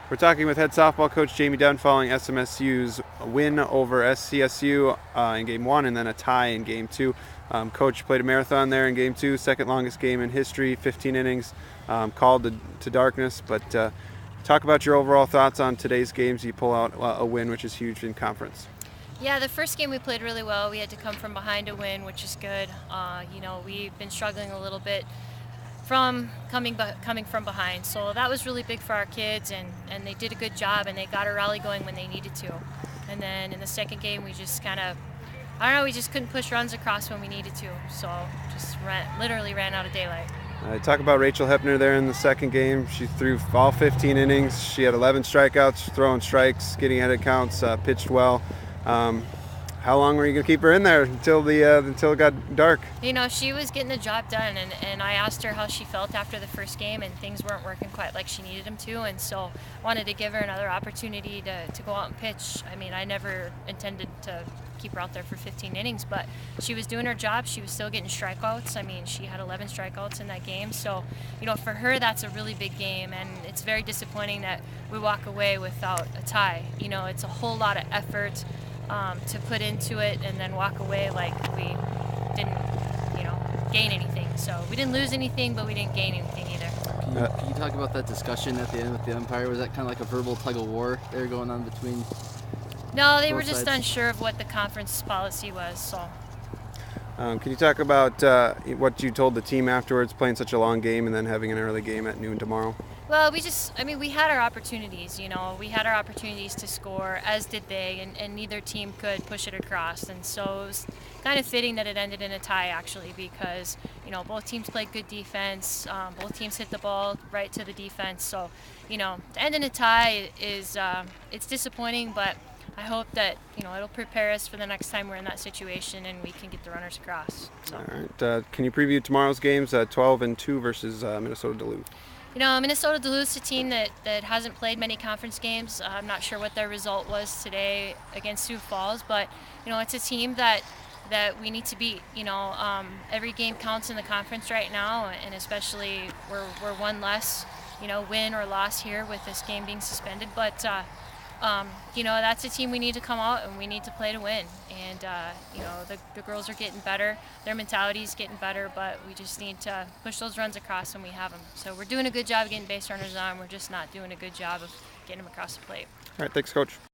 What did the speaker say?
We're talking with head softball coach Jamie Dunn following SMSU's win over SCSU in Game 1 and then a tie in Game 2. Coach played a marathon there in Game 2, second longest game in history, 15 innings, called to darkness. But talk about your overall thoughts on today's games. You pull out a win, which is huge in conference. Yeah, the first game we played really well. We had to come from behind to win, which is good. We've been struggling a little bit from coming from behind. So that was really big for our kids, and they did a good job, and they got a rally going when they needed to. And then in the second game, we just we just couldn't push runs across when we needed to. So just literally ran out of daylight. Talk about Rachel Hepner there in the second game. She threw all 15 innings. She had 11 strikeouts, throwing strikes, getting ahead of counts, pitched well. How long were you going to keep her in there until it got dark? She was getting the job done, and I asked her how she felt after the first game, and things weren't working quite like she needed them to, and so wanted to give her another opportunity to go out and pitch. I mean, I never intended to keep her out there for 15 innings, but she was doing her job. She was still getting strikeouts. I mean, she had 11 strikeouts in that game, so for her that's a really big game, and it's very disappointing that we walk away without a tie. It's a whole lot of effort to put into it and then walk away like we didn't, gain anything. So we didn't lose anything, but we didn't gain anything either. Can you talk about that discussion at the end with the umpire? Was that kind of like a verbal tug of war there going on between? No, they were both just sides? unsure of what the conference policy was. So. Can you talk about what you told the team afterwards, playing such a long game and then having an early game at noon tomorrow? Well, we had our opportunities, we had our opportunities to score, as did they, and neither team could push it across. And so it was kind of fitting that it ended in a tie, actually, because, both teams played good defense, both teams hit the ball right to the defense. So, to end in a tie is, it's disappointing, but I hope that, it'll prepare us for the next time we're in that situation and we can get the runners across. So. All right. Can you preview tomorrow's games, 12-2 versus Minnesota Duluth? Minnesota Duluth's a team that hasn't played many conference games. I'm not sure what their result was today against Sioux Falls, but it's a team that we need to beat. Every game counts in the conference right now, and especially we're one less, win or loss here with this game being suspended. But that's a team we need to come out and we need to play to win. And the girls are getting better, their mentality is getting better, but we just need to push those runs across when we have them. So we're doing a good job getting base runners on. We're just not doing a good job of getting them across the plate. All right, thanks, Coach.